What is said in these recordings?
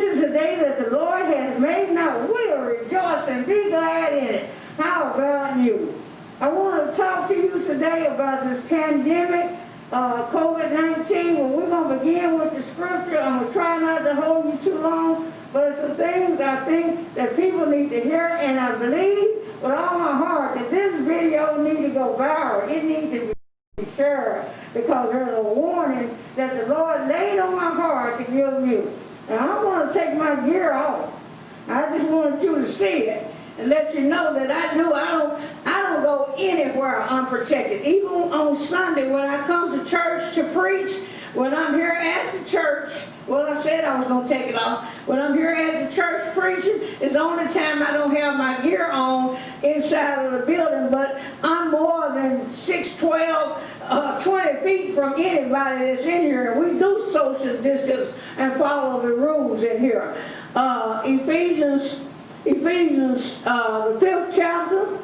this is the day that the Lord has made, and I will rejoice and be glad in it. How about you? I want to talk to you today about this pandemic, COVID-19. Well, we're going to begin with the scripture. I'm going to try not to hold you too long, but it's some things I think that people need to hear, and I believe with all my heart that this video needs to go viral. It needs to be shared because there's a warning that the Lord laid on my heart to give you. And I want to take my gear off. I just wanted you to see it and let you know that I don't go anywhere unprotected. Even on Sunday when I come to church to preach, when I'm here at the church, well, I said I was going to take it off. When I'm here at the church preaching, it's the only time I don't have my gear on inside of the building, but I'm more than 6'12", 20 feet from anybody that's in here. And we do social distance and follow the rules in here. Ephesians, the 5th chapter,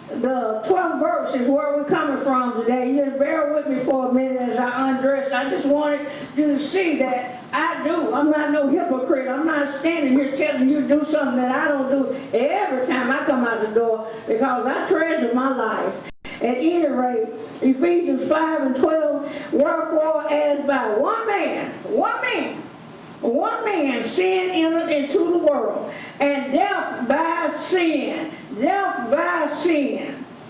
the 12th verse is where we're coming from today. You bear with me for a minute as I undress. I just wanted you to see that I do. I'm not no hypocrite. I'm not standing here telling you to do something that I don't do every time I come out the door because I treasure my life. At any rate, Ephesians 5:12, wherefore as by one man sin entered into the world, and death by sin.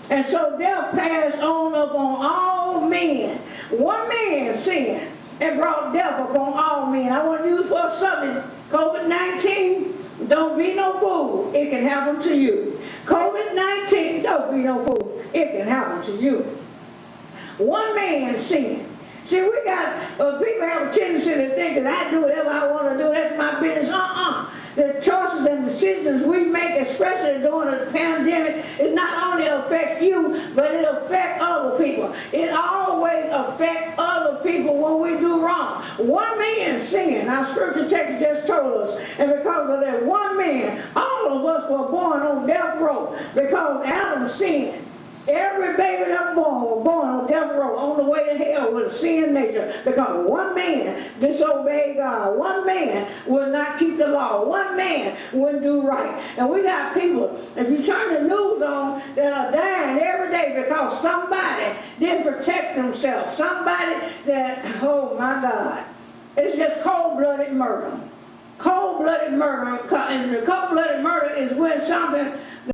And so death passed on upon all men. One man sinned and brought death upon all men. I want to use for something. COVID-19, don't be no fool. It can happen to you. COVID-19, don't be no fool. It can happen to you. One man sinned. See, we got, people have a tendency to think that I do whatever I want to do, that's my business. The choices and decisions we make, especially during the pandemic, it not only affect you, but it affects other people. It always affects other people when we do wrong. One man sinned. Our scripture text just told us. And because of that one man, all of us were born on death row because Adam sinned. Every baby that was born on death row on the way to hell with a sin nature because one man disobeyed God. One man will not keep the law. One man wouldn't do right. And we got people, if you turn the news on, that are dying every day because somebody didn't protect themselves. Somebody that, oh my God, it's just cold-blooded murder. Cold-blooded murder, and the cold-blooded murder is when something,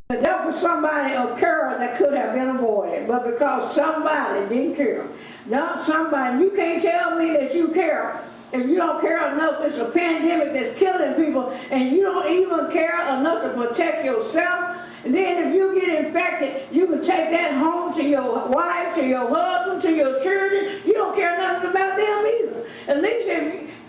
the death of somebody occurred that could have been avoided, but because somebody didn't care. Not somebody, you can't tell me that you care if you don't care enough. It's a pandemic that's killing people, and you don't even care enough to protect yourself. And then if you get infected, you can take that home to your wife, to your husband, to your children. You don't care nothing about them either. At least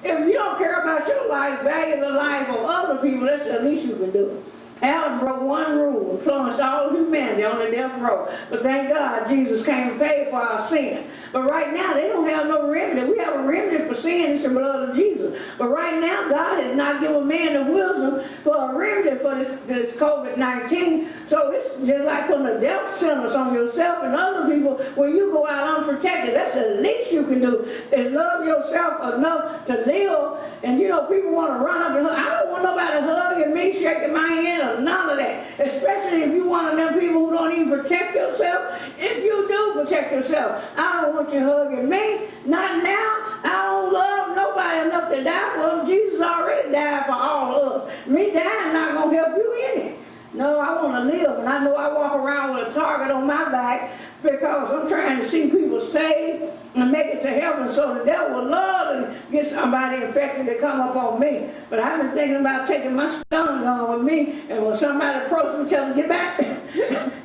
if you don't care about your life, value the life of other people, that's the least you can do. Adam broke one rule and plunged all humanity on the death row. But thank God Jesus came and paid for our sin. But right now, they don't have no remedy. We have a remedy for sin. It's the blood of Jesus. But right now, God has not given man the wisdom for a remedy for this COVID-19. So it's just like putting a death sentence on yourself and other people when you go out unprotected. That's the least you can do is love yourself enough to live. And you know, people want to run up and hug. I don't want nobody hugging me, shaking my hand, or none of that. Especially if you're one of them people who don't even protect yourself. If you do protect yourself, I don't want you hugging me. Not now. I don't love nobody enough to die for them. Jesus already died for all of us. Me dying not going to help you any. No, I want to live, and I know I walk around with a target on my back because I'm trying to see people saved and make it to heaven so the devil will love and get somebody infected to come up on me. But I've been thinking about taking my stun gun with me, and when somebody approaches me, tell them, get back,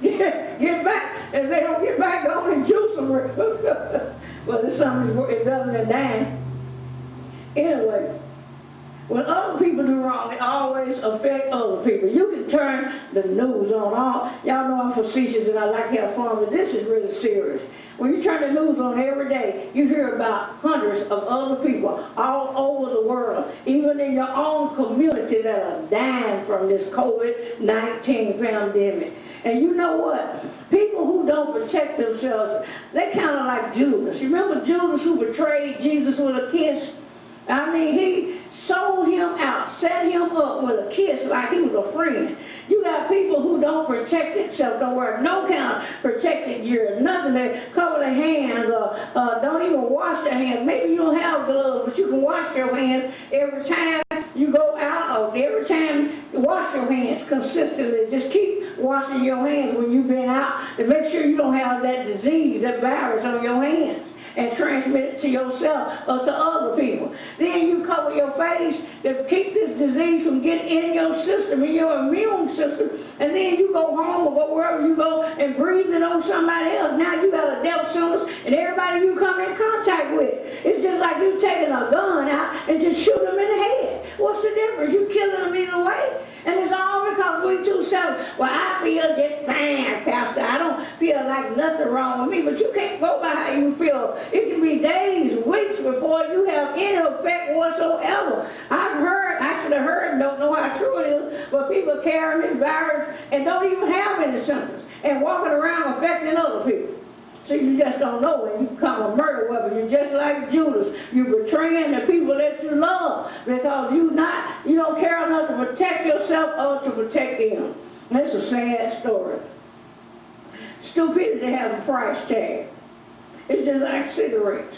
get back. If they don't get back, go on and juice them. Well, this something is better than dying. Anyway. When other people do wrong, it always affects other people. You can turn the news on. Y'all know I'm facetious and I like to have fun, but this is really serious. When you turn the news on every day, you hear about hundreds of other people all over the world, even in your own community, that are dying from this COVID-19 pandemic. And you know what? People who don't protect themselves, they're kind of like Judas. You remember Judas who betrayed Jesus with a kiss? I mean, he sold him out, set him up with a kiss like he was a friend. You got people who don't protect themselves, don't wear no kind of protected gear, nothing. They cover their hands or don't even wash their hands. Maybe you don't have gloves, but you can wash your hands every time you go out, or every time you wash your hands consistently. Just keep washing your hands when you've been out to make sure you don't have that disease, that virus on your hands, and transmit it to yourself or to other people. Then you cover your face to keep this disease from getting in your system, in your immune system, and then you go home or go wherever you go and breathe it on somebody else. Now you got a death sentence, and everybody you come in contact with, it's just like you taking a gun out and just shoot them in the head. What's the difference? You killing them either way. And it's all because we too selfish. Well, I feel just fine, Pastor. I don't feel like nothing wrong with me. But you can't go by how you feel. It can be days, weeks before you have any effect whatsoever. I should have heard, don't know how true it is, but people carrying this virus and don't even have any symptoms and walking around affecting other people. So you just don't know when you become a murder weapon. You're just like Judas. You're betraying the people that you love because you don't care enough to protect yourself or to protect them. And it's a sad story. Stupidity has a price tag. It's just like cigarettes.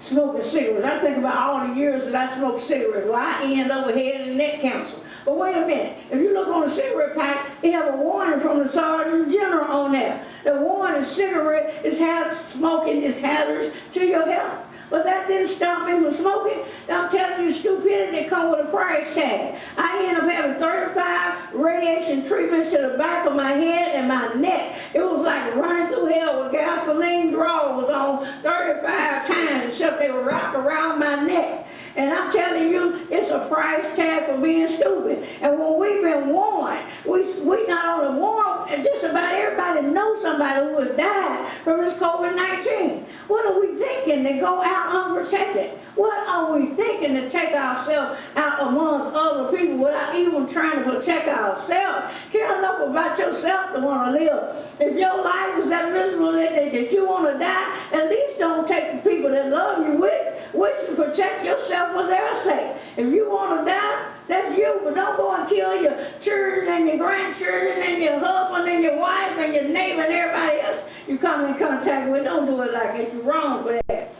Smoking cigarettes. I think about all the years that I smoked cigarettes. Well, I end up with head and neck cancer. But wait a minute. If you look on the cigarette pack, it have a warning from the Surgeon General on there. The warning: cigarette smoking is hazardous to your health. But that didn't stop me from smoking. I'm telling you, stupidity comes with a price tag. I ended up having 35 radiation treatments to the back of my head and my neck. It was like running through hell with gasoline draws on 35 times, except they were wrapped around my neck. And I'm telling you, it's a price tag for being stupid. And when we've been warned, we not only warned, just about everybody knows somebody who has died from this COVID-19. What are we thinking to go out unprotected? What are we thinking to take ourselves out amongst other people without even trying to protect ourselves? Care enough about yourself to want to live. If your life is that miserable that you want to die, at least don't take the people that love you with you. Protect yourself for their sake. If you want to die, that's you, but don't go and kill your children and your grandchildren and your husband and your wife and your neighbor and everybody else you come in contact with. Don't do it like it. You're wrong for that.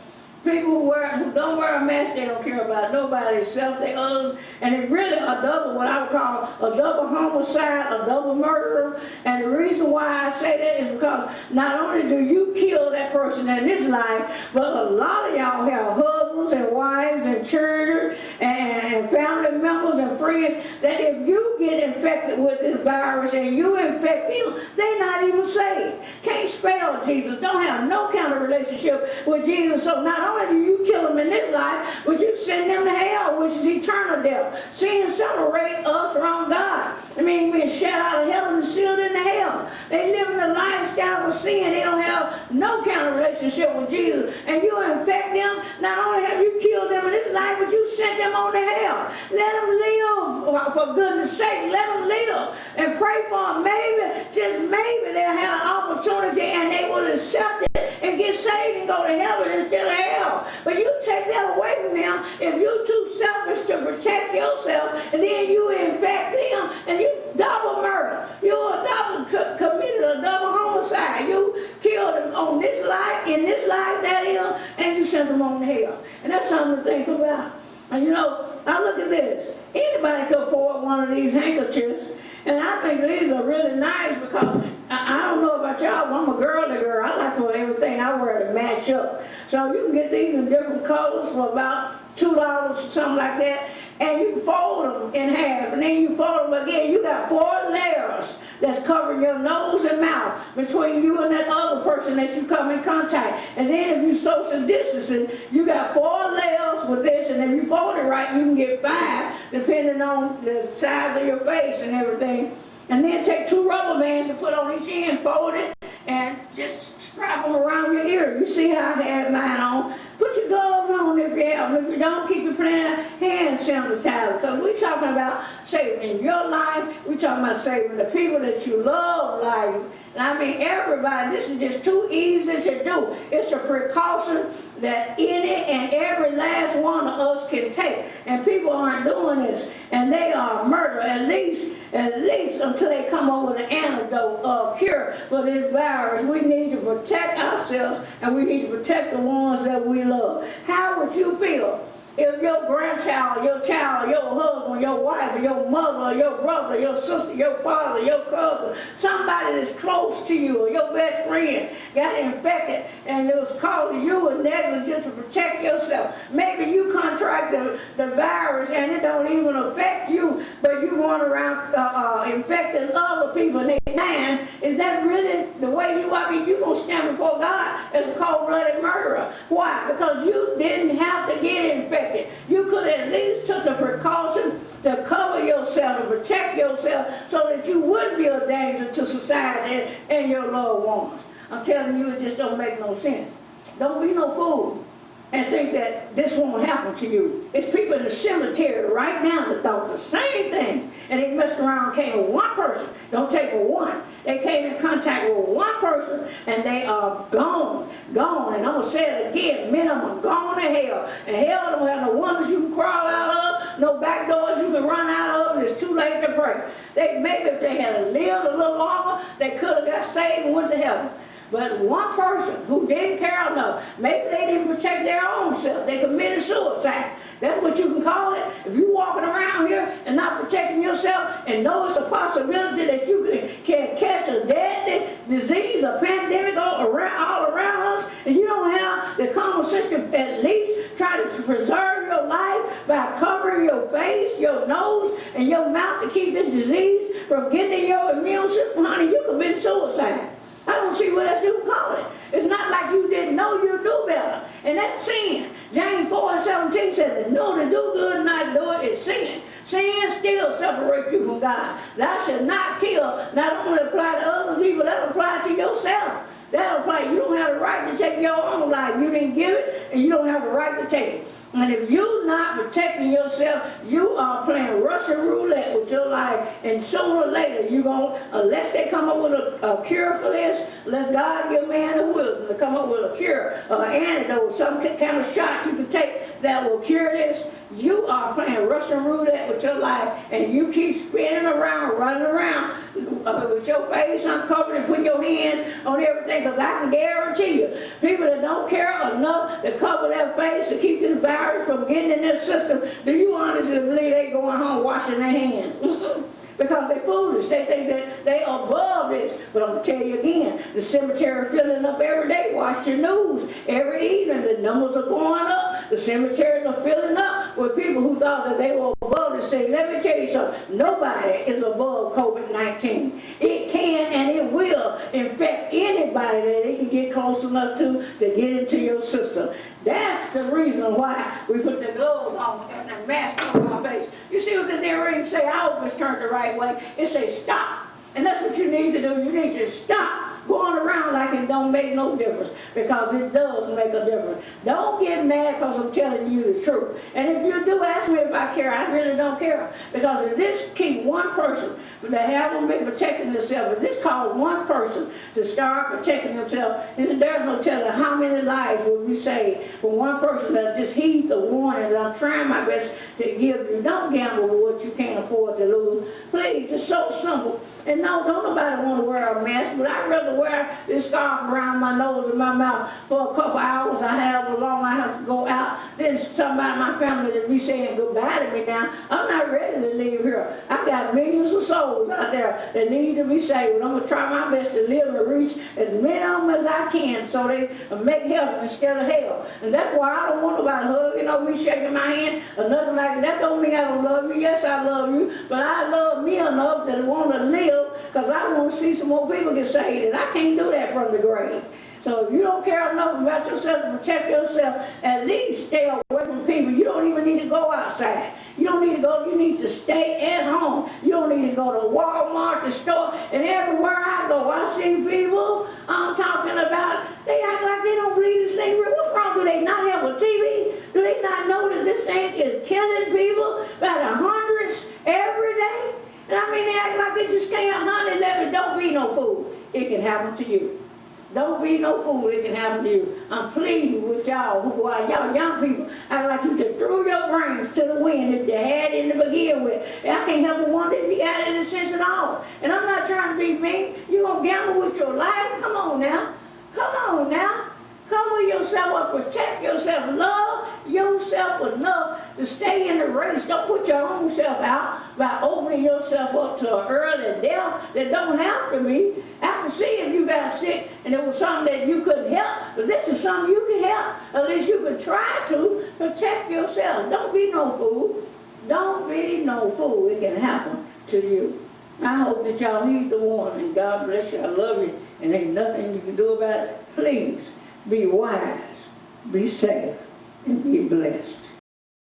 People who don't wear a mask, they don't care about nobody except they others. And it really a double, what I would call a double homicide, a double murderer. And the reason why I say that is because not only do you kill that person in this life, but a lot of y'all have husbands and wives and children and family members and friends that if you get infected with this virus and you infect them, they're not even saved. Can't spell Jesus, don't have no kind of relationship with Jesus. So not only do you kill them in this life, but you send them to hell, which is eternal death. Sin separates us from God. I mean, being shut out of heaven and sealed into hell. They live in a lifestyle of sin. They don't have no kind of relationship with Jesus. And you infect them. Not only have you killed them in this life, but you sent them on to hell. Let them live, for goodness sake. Let them live. And pray for them. Maybe, just maybe they'll have an opportunity and they will accept it and get saved and go to heaven instead of hell. But you take that away from them if you're too selfish to protect yourself, and then you infect them, and you double murder. You're committed a double homicide. You killed them on this life, in this life, that is, and you sent them on to hell. And that's something to think about. And you know, I look at this. Anybody could afford one of these handkerchiefs. And I think these are really nice because I don't know about y'all, but I'm a girly girl. I like for everything I wear to match up. So you can get these in different colors for about $2 or something like that. And you can fold them in half, and then you fold them again. You got 4 layers that's covering your nose and mouth between you and that other person that you come in contact. And then if you social distancing, you got 4 layers with this, and if you fold it right, you can get 5, depending on the size of your face and everything. And then take 2 rubber bands and put on each end, fold it, and just strap them around your ear. You see how I had mine on. Put your gloves on if you have them. If you don't, keep your hand sanitizer. Because we're talking about saving your life. We're talking about saving the people that you love life. And I mean everybody, this is just too easy to do. It's a precaution that any and every last one of us can take. And people aren't doing this, and they are murder, at least until they come up with an antidote or cure for this virus. We need to protect ourselves, and we need to protect the ones that we love. How would you feel if your grandchild, your child, your husband, your wife, or your mother, or your brother, your sister, your father, your cousin, somebody that's close to you, or your best friend got infected and it was causing you a negligence to protect yourself? Maybe you contract the virus and it don't even affect you, but you going around infecting other people and they dying. Is that really the way you are? I mean, you're going to stand before God as a cold-blooded murderer. Why? Because you didn't have to get infected. You could at least took the precaution to cover yourself and protect yourself so that you wouldn't be a danger to society and your loved ones. I'm telling you, it just don't make no sense. Don't be no fool and think that this won't happen to you. It's people in the cemetery right now that thought the same thing, and they messed around and came with one person. Don't take but one. They came in contact with one person, and they are gone. And I'm going to say it again, men of them are gone to hell. And hell don't have no windows you can crawl out of, no back doors you can run out of, and it's too late to pray. Maybe if they had lived a little longer, they could have got saved and went to heaven. But one person who didn't care enough, maybe they didn't protect their own self. They committed suicide. That's what you can call it. If you're walking around here and not protecting yourself and know it's a possibility that you can catch a deadly disease, a pandemic all around us, and you don't have the common sense to at least try to preserve your life by covering your face, your nose, and your mouth to keep this disease from getting in your immune system, honey, you committed suicide. I don't see what else you can call it. It's not like you didn't know, you knew better. And that's sin. James 4:17 says that know to do good and not do it is sin. Sin still separates you from God. Thou shalt not kill. Not only apply to other people, that apply to yourself. That apply. You don't have the right to take your own life. You didn't give it, and you don't have the right to take it. And if you're not protecting yourself, you are playing Russian roulette with your life. And sooner or later, you're going, unless they come up with a cure for this, unless God give man the wisdom to come up with a cure, an antidote, some kind of shot you can take that will cure this, you are playing Russian roulette with your life, and you keep spinning around, running around with your face uncovered and putting your hands on everything, because I can guarantee you, people that don't care enough to cover their face to keep this virus from getting in their system, do you honestly believe they going home washing their hands? Because they're foolish. They think that they are above this. But I'm going to tell you again, the cemetery filling up every day. Watch your news. Every evening, the numbers are going up. The cemeteries are filling up with people who thought that they were above this thing. Let me tell you something. Nobody is above COVID-19. It can and it will infect anybody that it can get close enough to get into your system. That's the reason why we put the gloves on and the mask on our face. You see what this earring say? I hope it's turned the right way. It says stop. And that's what you need to do. You need to stop going around like it don't make no difference, because it does make a difference. Don't get mad because I'm telling you the truth. And if you do ask me if I care, I really don't care. Because if this keep one person that haven't been protecting themselves, if this cause one person to start protecting themselves, there's no telling how many lives will be saved from one person that just heed the warning that I'm trying my best to give you. Don't gamble with what you can't afford to lose. Please, it's so simple. And no, don't nobody want to wear a mask, but I'd rather wear this scarf around my nose and my mouth for a couple hours. I have a long I have to go out. Then somebody in my family that be saying goodbye to me now. I'm not ready to leave here. I got millions of souls out there that need to be saved. And I'm going to try my best to live and reach as many of them as I can so they make heaven instead of hell. And that's why I don't want nobody hugging over me, shaking my hand, or nothing like that. That don't mean I don't love you. Yes, I love you. But I love me enough that I want to live, because I want to see some more people get saved, and I can't do that from the grave. So if you don't care enough about yourself to protect yourself, at least stay away from people. You don't even need to go outside. You don't need to go, you need to stay at home. You don't need to go to Walmart, the store, and everywhere I go, I see people I'm talking about, they act like they don't believe this thing. What's wrong? Do they not have a TV? Do they not know that this thing is killing people by the hundreds every day? And I mean, they act like they just can't, honey, let me, don't be no fool. It can happen to you. Don't be no fool, it can happen to you. I'm pleading with y'all who are y'all young people. I like you just threw your brains to the wind if you had it to begin with. I can't help but wonder if you got any sense at all. And I'm not trying to be mean. You gonna gamble with your life? Come on now. Come on now. Cover yourself up, protect yourself, love yourself enough to stay in the race. Don't put your own self out by opening yourself up to an early death that don't have to be. I can see if you got sick and it was something that you couldn't help, but this is something you can help. At least you can try to protect yourself. Don't be no fool. Don't be no fool. It can happen to you. I hope that y'all heed the warning. God bless you. I love you. And ain't nothing you can do about it. Please. Be wise, be safe, and be blessed.